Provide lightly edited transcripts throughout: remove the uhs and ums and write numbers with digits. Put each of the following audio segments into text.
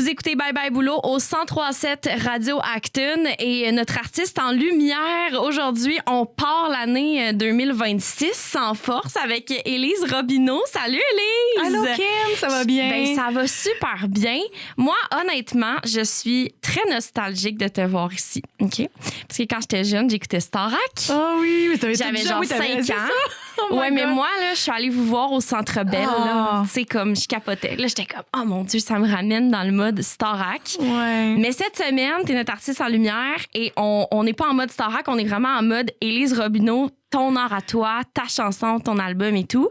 Vous écoutez Bye Bye Boulot au 103.7 Radio Acton et notre artiste en lumière. Aujourd'hui, on part l'année 2026 en force avec Élise Robineau. Salut Élise! Allô Kim, ça va bien? Ben, ça va super bien. Moi, honnêtement, je suis très nostalgique de te voir ici. OK? Parce que quand j'étais jeune, j'écoutais Starac. Oh oui, mais j'avais genre 5 ans. Oh ouais, mais moi, là, je suis allée vous voir au Centre Bell. Oh. Tu sais, comme je capotais. Là, j'étais comme, oh mon Dieu, ça me ramène dans le mode Starac. Ouais. Mais cette semaine, t'es notre artiste en lumière et on n'est pas en mode Starac, on est vraiment en mode Élise Robineau, ton art à toi, ta chanson, ton album et tout.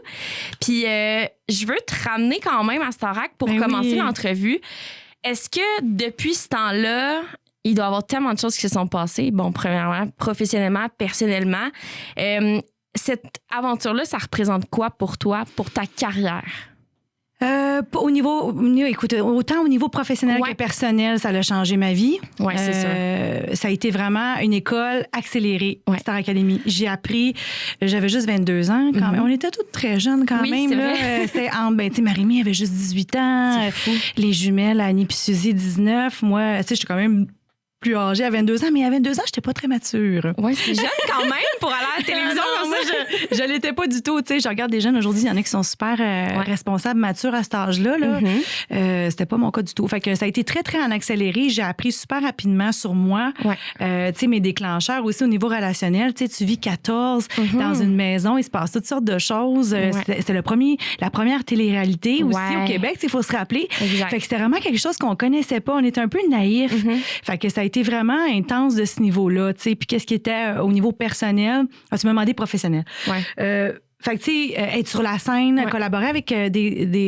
Puis, je veux te ramener quand même à Starac pour commencer l'entrevue. Est-ce que depuis ce temps-là, il doit y avoir tellement de choses qui se sont passées, bon, premièrement, professionnellement, personnellement. Cette aventure-là, ça représente quoi pour toi, pour ta carrière? Au niveau, écoute, autant au niveau professionnel que personnel, ça a changé ma vie. Oui, c'est sûr. Ça a été vraiment une école accélérée, Star Academy. J'ai appris, j'avais juste 22 ans quand même. On était toutes très jeunes quand même. C'est là. vrai. C'était Marie-Mie avait juste 18 ans. C'est fou. Les jumelles, Annie puis Suzy, 19. Moi, tu sais, j'étais quand même plus âgée à 22 ans, mais à 22 ans, j'étais pas très mature. Oui, c'est jeune quand même pour aller à la télévision. Non, moi, je l'étais pas du tout. Tu sais, je regarde des jeunes aujourd'hui, il y en a qui sont super responsables, matures à cet âge-là. Là. C'était pas mon cas du tout. Fait que ça a été très, très en accéléré. J'ai appris super rapidement sur moi. Tu sais, mes déclencheurs aussi au niveau relationnel. Tu sais, tu vis 14 dans une maison, il se passe toutes sortes de choses. C'était la première télé-réalité aussi au Québec, il faut se rappeler. Exact. Fait que c'était vraiment quelque chose qu'on connaissait pas. On était un peu naïfs. Fait que ça a été vraiment intense de ce niveau-là, tu sais. Puis qu'est-ce qui était au niveau personnel? Tu m'as demandé professionnel. Fait que, tu sais, être sur la scène, collaborer avec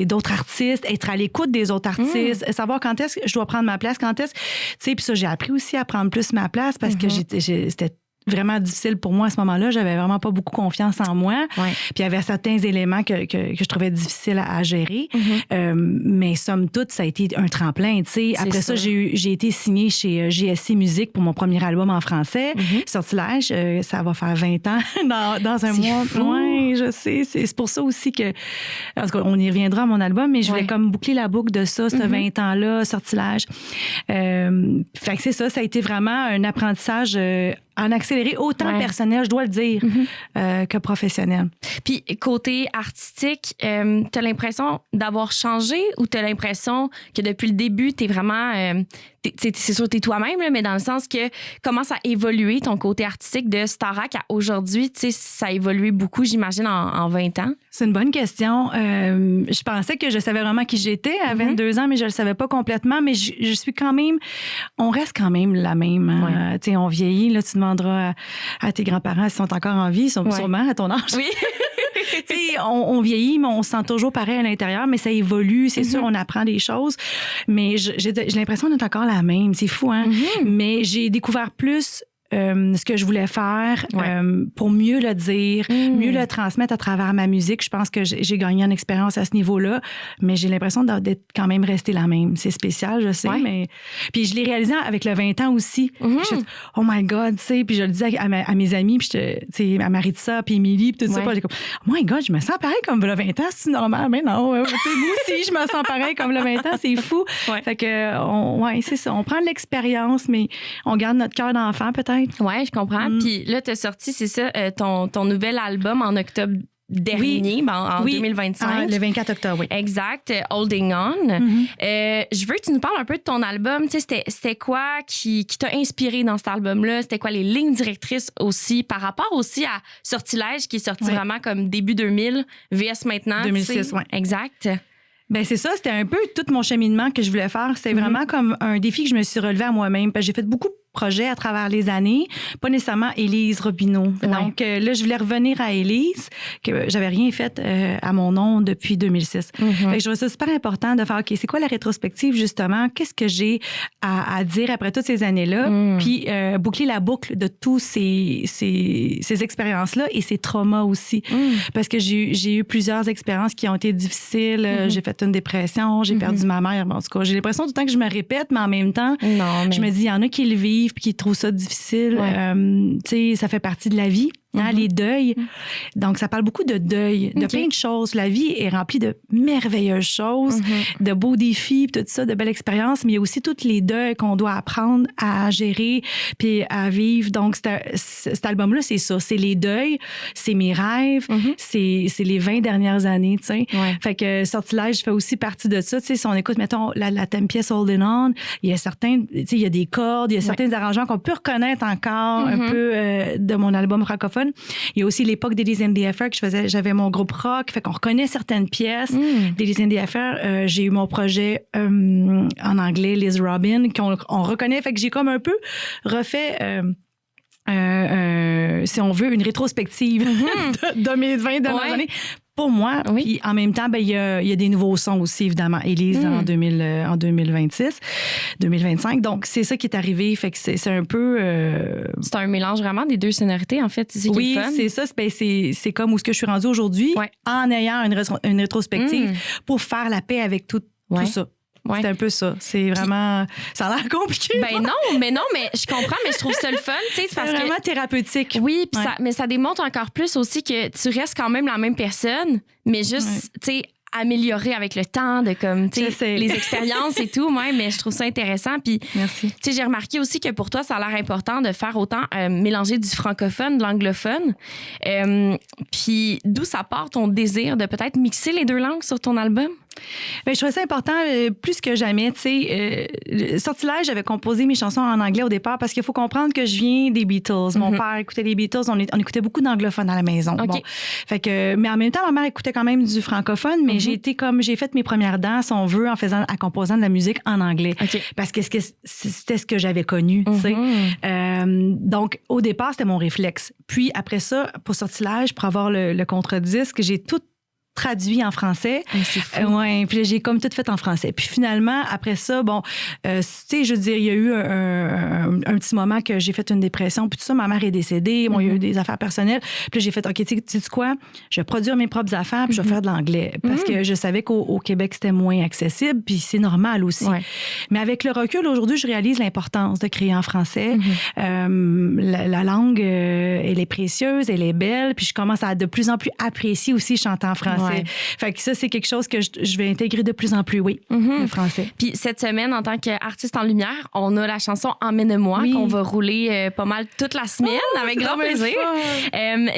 d'autres artistes, être à l'écoute des autres artistes, savoir quand est-ce que je dois prendre ma place, quand est-ce... Tu sais, puis ça, j'ai appris aussi à prendre plus ma place parce que c'était vraiment difficile pour moi à ce moment-là. J'avais vraiment pas beaucoup confiance en moi. Puis il y avait certains éléments que je trouvais difficiles à gérer. Mais somme toute, ça a été un tremplin. Tu sais. Après ça, j'ai été signée chez GSC Musique pour mon premier album en français. Sortilège, ça va faire 20 ans dans un mois. Oui, je sais. C'est pour ça aussi que... En tout cas, on y reviendra à mon album, mais je voulais comme boucler la boucle de ça, ce 20 ans-là, Sortilège. Fait que c'est ça. Ça a été vraiment un apprentissage en accéléré, autant personnel, je dois le dire, que professionnel. Puis, côté artistique, t'as l'impression d'avoir changé ou t'as l'impression que depuis le début, t'es vraiment... c'est sûr, t'es toi-même, là, mais dans le sens que comment ça a évolué ton côté artistique de Starac à aujourd'hui? Tu sais, ça a évolué beaucoup, j'imagine, en 20 ans. C'est une bonne question. Je pensais que je savais vraiment qui j'étais à 22 ans, mais je le savais pas complètement. Mais je suis quand même... On reste quand même la même. Tu sais, on vieillit, là, tu demanderas à tes grands-parents s'ils sont encore en vie, ils sont sûrement à ton âge. Oui. Tu sais, on vieillit, mais on se sent toujours pareil à l'intérieur, mais ça évolue. C'est sûr, on apprend des choses. Mais j'ai l'impression d'être encore la même. C'est fou, hein? Mais j'ai découvert plus... ce que je voulais faire pour mieux le dire, mieux le transmettre à travers ma musique. Je pense que j'ai gagné en expérience à ce niveau-là, mais j'ai l'impression d'être quand même restée la même. C'est spécial, je sais, mais... Puis je l'ai réalisé avec le 20 ans aussi. Je suis oh my God, tu sais, puis je le disais à mes amis, puis tu sais, à Maritza, puis Émilie, puis tout ça, puis j'ai comme, oh my God, je me sens pareil comme le 20 ans, c'est normal, mais non, tu sais, moi aussi, je me sens pareil comme le 20 ans, c'est fou. Fait que, c'est ça, on prend de l'expérience, mais on garde notre cœur d'enfant, peut-être. Oui, je comprends. Puis là, tu as sorti, c'est ça, ton nouvel album en octobre dernier, en 2025. Le 24 octobre, oui. Exact, Holding On. Je veux que tu nous parles un peu de ton album. Tu sais, c'était quoi qui t'a inspiré dans cet album-là? C'était quoi les lignes directrices aussi, par rapport aussi à Sortilège, qui est sorti vraiment comme début 2000, VS maintenant. 2006, oui. Exact. Ben c'est ça, c'était un peu tout mon cheminement que je voulais faire. C'était vraiment comme un défi que je me suis relevée à moi-même. Parce que j'ai fait beaucoup de projets à travers les années, pas nécessairement Élise Robineau. Donc là, je voulais revenir à Élise, que j'avais rien fait à mon nom depuis 2006. Fait que je trouvais ça super important de faire, OK, c'est quoi la rétrospective, justement? Qu'est-ce que j'ai à dire après toutes ces années-là? Puis boucler la boucle de tous ces expériences-là et ces traumas aussi. Parce que j'ai eu plusieurs expériences qui ont été difficiles. J'ai fait une dépression, j'ai perdu ma mère. Bon, en tout cas, j'ai l'impression tout le temps que je me répète, mais en même temps, je me dis, il y en a qui le vivent puis qui trouvent ça difficile. Tu sais, ça fait partie de la vie. les deuils. Donc, ça parle beaucoup de deuil, de plein de choses. La vie est remplie de merveilleuses choses, de beaux défis, tout ça, de belles expériences, mais il y a aussi tous les deuils qu'on doit apprendre à gérer puis à vivre. Donc, cet album-là, c'est ça. C'est les deuils, c'est mes rêves, c'est les 20 dernières années, tu sais. Fait que Sortilège fait aussi partie de ça. Tu sais, si on écoute, mettons, la thème pièce Holding On, il y a certains, tu sais, il y a des cordes, il y a certains arrangements qu'on peut reconnaître encore un peu de mon album francophone. Il y a aussi l'époque d'Elise and the Affair que j'avais mon groupe rock, fait qu'on reconnaît certaines pièces d'Elise and the Affair. J'ai eu mon projet en anglais, Liz Robin, qu'on reconnaît, fait que j'ai comme un peu refait si on veut, une rétrospective de mes 20 dernières années. Pour moi, puis en même temps, ben il y a des nouveaux sons aussi, évidemment. Élise en 2026, 2025. Donc, c'est ça qui est arrivé. Fait que c'est un peu... C'est un mélange vraiment des deux sonorités, en fait. C'est oui, c'est ça. C'est comme où ce que je suis rendue aujourd'hui en ayant une rétrospective pour faire la paix avec tout ça. Ouais. C'est un peu ça. C'est vraiment... Ça a l'air compliqué. Ben non, mais je comprends, mais je trouve ça le fun. C'est vraiment thérapeutique. Oui, mais ça démontre encore plus aussi que tu restes quand même la même personne, mais juste, tu sais, améliorée avec le temps, de comme, tu sais, les expériences et tout. Mais je trouve ça intéressant. Puis, merci. Tu sais, j'ai remarqué aussi que pour toi, ça a l'air important de faire autant mélanger du francophone, de l'anglophone. Puis, d'où ça part ton désir de peut-être mixer les deux langues sur ton album? Bien, je trouvais ça important plus que jamais. Tu sais, Sortilège, j'avais composé mes chansons en anglais au départ parce qu'il faut comprendre que je viens des Beatles. Mon père écoutait les Beatles. On écoutait beaucoup d'anglophones à la maison. Bon. Fait que, mais en même temps, ma mère écoutait quand même du francophone, mais j'ai fait mes premières dents, si on veut, en composant de la musique en anglais. Parce que c'était ce que j'avais connu, tu sais. Donc, au départ, c'était mon réflexe. Puis après ça, pour Sortilège, pour avoir le contre-disque, j'ai tout traduit en français. C'est fou. Puis j'ai comme tout fait en français. Puis finalement, après ça, bon, tu sais, je veux dire, il y a eu un petit moment que j'ai fait une dépression, puis tout ça, ma mère est décédée, bon, il y a eu des affaires personnelles. Puis j'ai fait, OK, tu sais quoi, je vais produire mes propres affaires, puis je vais faire de l'anglais. Parce que je savais qu'au Québec, c'était moins accessible, puis c'est normal aussi. Mais avec le recul, aujourd'hui, je réalise l'importance de créer en français. La langue, elle est précieuse, elle est belle, puis je commence à de plus en plus apprécier aussi chanter en français. Fait que ça, c'est quelque chose que je vais intégrer de plus en plus, le français. Puis cette semaine, en tant qu'artiste en lumière, on a la chanson Emmène-moi qu'on va rouler pas mal toute la semaine avec grand plaisir.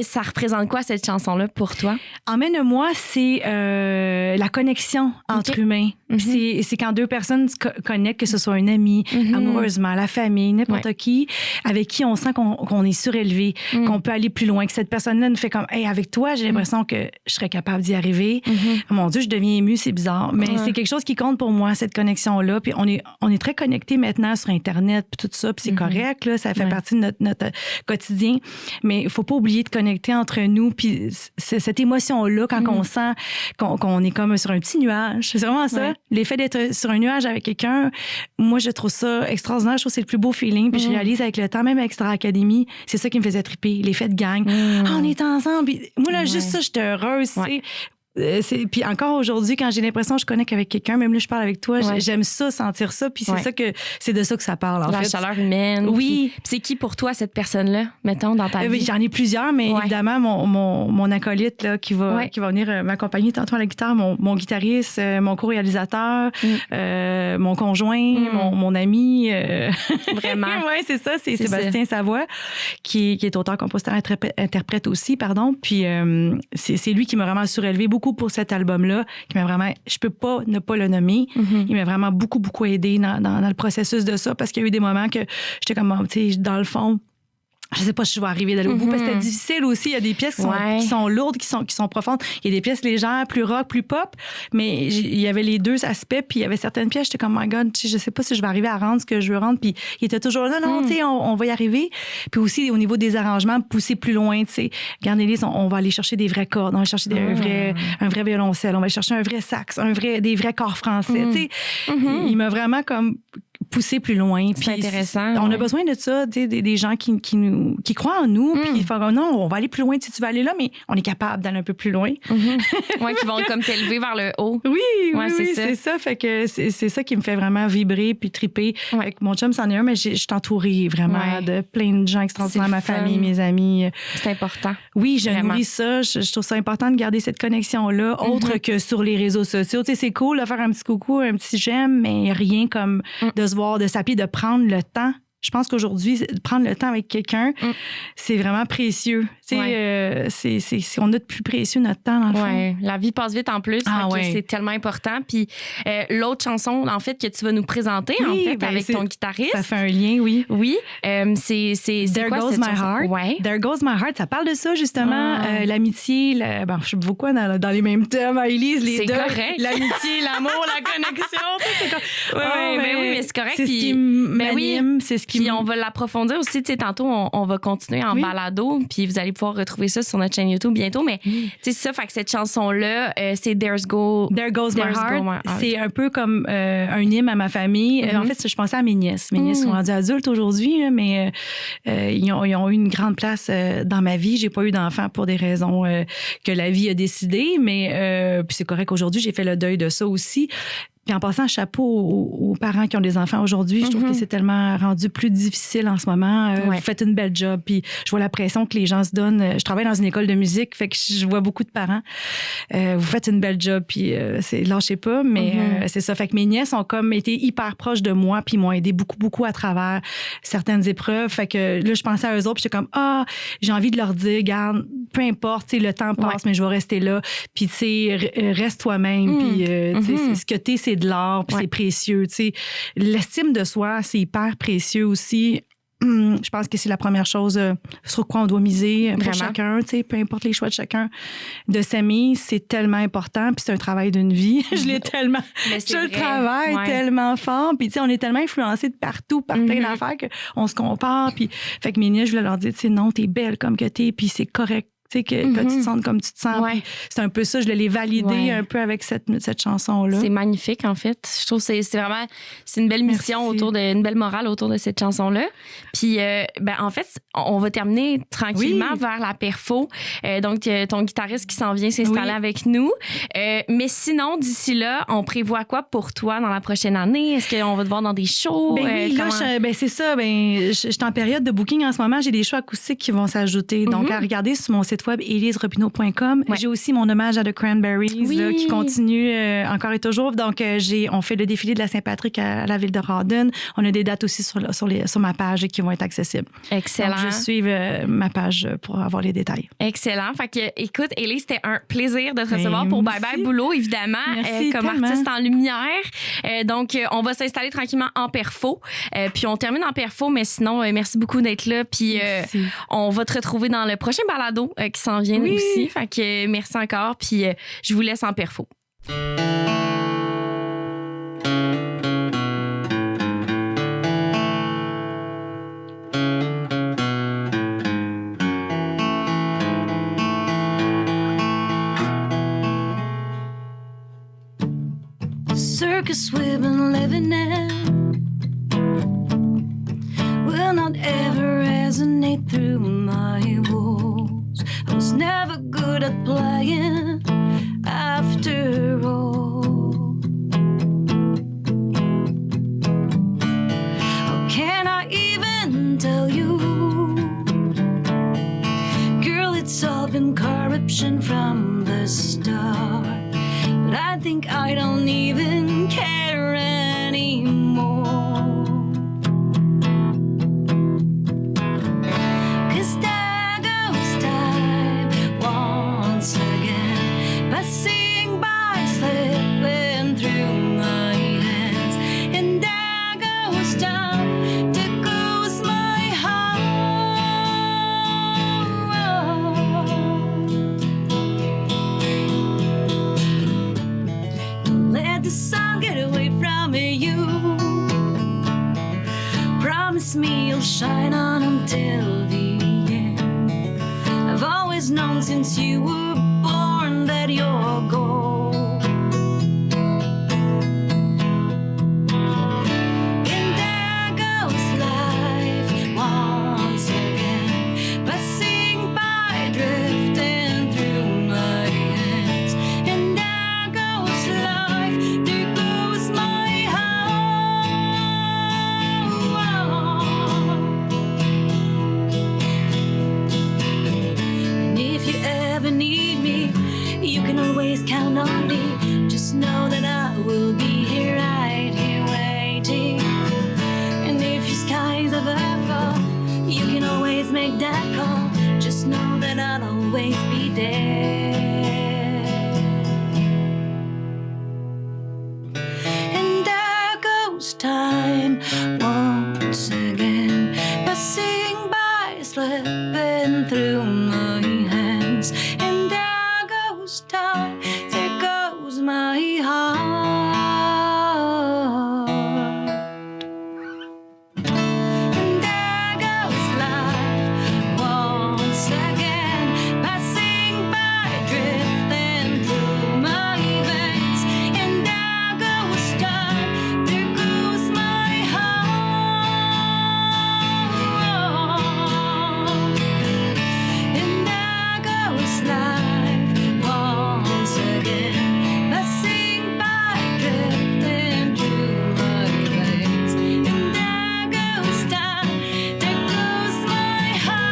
Ça représente quoi, cette chanson-là, pour toi? Emmène-moi, c'est la connexion entre humains. C'est quand deux personnes se connectent, que ce soit une amie, amoureusement, la famille, n'importe qui, avec qui on sent qu'on est surélevé, qu'on peut aller plus loin, que cette personne-là nous fait comme, hey, avec toi, j'ai l'impression que je serais capable d'y arriver. Mon Dieu, je deviens émue, c'est bizarre. Mais c'est quelque chose qui compte pour moi, cette connexion-là. Puis on est très connectés maintenant sur Internet, puis tout ça, puis c'est correct, là, ça fait partie de notre quotidien. Mais il faut pas oublier de connecter entre nous. Puis cette émotion-là, quand on sent qu'on est comme sur un petit nuage, c'est vraiment ça. L'effet d'être sur un nuage avec quelqu'un, moi, je trouve ça extraordinaire. Je trouve que c'est le plus beau feeling. Puis je réalise avec le temps, même avec Star Academy, c'est ça qui me faisait triper, l'effet de gang. On est ensemble. Puis moi, là, juste ça, j'étais heureuse, tu sais. Puis encore aujourd'hui, quand j'ai l'impression que je connecte avec quelqu'un, même là, je parle avec toi, j'aime ça, sentir ça. Puis c'est de ça que ça parle, en fait. La chaleur humaine. Oui. Puis c'est qui pour toi, cette personne-là, mettons, dans ta vie? J'en ai plusieurs, mais évidemment, mon acolyte là, qui va venir m'accompagner tantôt à la guitare, mon guitariste, mon co-réalisateur, mon conjoint, mon ami. Vraiment. Oui, c'est ça, c'est Sébastien Savoie, qui est auteur, compositeur, interprète aussi, pardon. Puis c'est lui qui m'a vraiment surélevé beaucoup pour cet album-là, qui m'a vraiment, je peux pas ne pas le nommer. Il m'a vraiment beaucoup, beaucoup aidé dans le processus de ça, parce qu'il y a eu des moments que j'étais comme, tu sais, dans le fond, je sais pas si je vais arriver d'aller au bout, parce que c'était difficile aussi. Il y a des pièces qui sont lourdes, qui sont profondes. Il y a des pièces légères, plus rock, plus pop. Mais il y avait les deux aspects. Puis il y avait certaines pièces, j'étais comme, my God, je sais pas si je vais arriver à rendre ce que je veux rendre. Puis il était toujours là, non, tu sais, on va y arriver. Puis aussi, au niveau des arrangements, pousser plus loin, tu sais. Regarde, Élise, on va aller chercher des vrais cordes, on va chercher un vrai violoncelle, on va chercher un vrai sax, des vrais corps français, tu sais. Il m'a vraiment comme pousser plus loin. C'est intéressant. On a besoin de ça, des gens qui croient en nous, puis font non, on va aller plus loin si tu veux aller là, mais on est capable d'aller un peu plus loin. Oui, qui vont comme t'élever vers le haut. Oui, c'est ça. Fait que c'est ça qui me fait vraiment vibrer puis triper. Avec mon chum, c'en est un, mais je suis entourée vraiment de plein de gens extraordinaires, ma famille, mes amis. C'est important. Oui, je nourris ça. Je trouve ça important de garder cette connexion-là, autre que sur les réseaux sociaux. Tu sais, c'est cool de faire un petit coucou, un petit j'aime, mais rien comme de se voir, de s'appeler, de prendre le temps. Je pense qu'aujourd'hui, prendre le temps avec quelqu'un, c'est vraiment précieux. Tu sais, c'est on a de plus précieux notre temps, dans le fond. La vie passe vite en plus. C'est tellement important. Puis l'autre chanson, en fait, que tu vas nous présenter, en fait, avec ton guitariste. Ça fait un lien, oui. Oui. C'est There quoi, Goes cette My chanson? Heart. Ouais. There Goes My Heart. Ça parle de ça, justement. L'amitié, je sais pas pourquoi dans les mêmes thèmes, Élise, les deux. C'est correct. L'amitié, l'amour, la connexion. Mais c'est correct. C'est ce qui m'anime, c'est ce qui... Puis on va l'approfondir aussi. Tu sais, tantôt, on va continuer en balado, puis vous allez pouvoir retrouver ça sur notre chaîne YouTube bientôt. Mais tu sais, c'est ça, fait que cette chanson-là, c'est There Goes My Heart. C'est un peu comme un hymne à ma famille. En fait, je pensais à mes nièces. Mes nièces sont rendues adultes aujourd'hui, mais ils ont eu une grande place dans ma vie. J'ai pas eu d'enfants pour des raisons que la vie a décidées, mais puis c'est correct aujourd'hui. J'ai fait le deuil de ça aussi. Puis en passant, chapeau aux parents qui ont des enfants aujourd'hui. Je trouve que c'est tellement rendu plus difficile en ce moment. Vous faites une belle job. Puis je vois la pression que les gens se donnent. Je travaille dans une école de musique, fait que je vois beaucoup de parents. Vous faites une belle job, puis lâchez pas. Mais c'est ça. Fait que mes nièces ont comme été hyper proches de moi, puis m'ont aidé beaucoup, beaucoup à travers certaines épreuves. Fait que là, je pensais à eux autres, puis j'étais comme, j'ai envie de leur dire, garde, peu importe, le temps passe, mais je vais rester là. Puis tu sais, reste toi-même. Puis tu sais, ce que t'es, c'est de l'art, puis c'est précieux. Tu sais, l'estime de soi, c'est hyper précieux aussi. Je pense que c'est la première chose sur quoi on doit miser pour chacun, tu sais, peu importe les choix de chacun. De s'aimer, c'est tellement important, puis c'est un travail d'une vie. Je le travaille tellement fort, puis tu sais, on est tellement influencé de partout par plein d'affaires qu'on se compare, puis fait que mes nièces, je voulais leur dire, tu sais, non, t'es belle comme que t'es, puis c'est correct. Tu sais, que tu te sens comme tu te sens. C'est un peu ça, je l'ai validé un peu avec cette chanson-là. C'est magnifique, en fait. Je trouve que c'est vraiment une belle mission une belle morale autour de cette chanson-là. Puis, en fait, on va terminer tranquillement vers la perfo. Donc, ton guitariste qui s'en vient s'installer avec nous. Mais sinon, d'ici là, on prévoit quoi pour toi dans la prochaine année? Est-ce qu'on va te voir dans des shows? C'est ça. Je suis en période de booking en ce moment. J'ai des shows acoustiques qui vont s'ajouter. Donc, à regarder sur mon site web eliserobineau.com. J'ai aussi mon hommage à The Cranberries qui continue encore et toujours. Donc, on fait le défilé de la Saint-Patrick à la ville de Rawdon. On a des dates aussi sur ma page qui vont être accessibles. Excellent. Donc, juste suivre ma page pour avoir les détails. Excellent. Fait que, écoute, Élise, c'était un plaisir de te recevoir pour Bye Bye Boulot, évidemment, comme artiste en lumière. Donc, on va s'installer tranquillement en perfo. Puis, on termine en perfo, mais sinon, merci beaucoup d'être là. Puis, on va te retrouver dans le prochain balado qui s'en vient aussi. Fait que merci encore. Puis je vous laisse en perfo. Circus we've been living in will not ever resonate through my walls. I was never good at playing after all. How can I even tell you? Girl, it's all been corruption from the start. But I think I don't even care anymore. Passing by, slipping through my hands, and there goes time to goes my heart. Don't let the sun get away from you. Promise me you'll shine on until the end. I've always known since you were born that you're gold. And please make that call. Just know that I'll always be there. And there goes time once again, passing by, slipping through my hands. And there goes time, there goes my heart. And there goes life once again, passing by, drifting through my veins. And there goes time, there goes my heart. And there goes life once again, passing by, drifting through my veins. And there goes time, there goes my heart.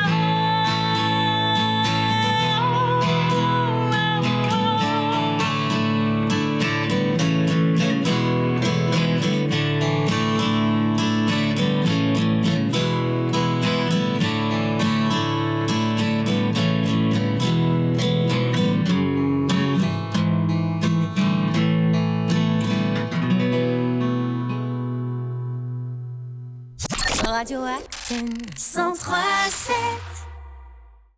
Radio Acton 103.7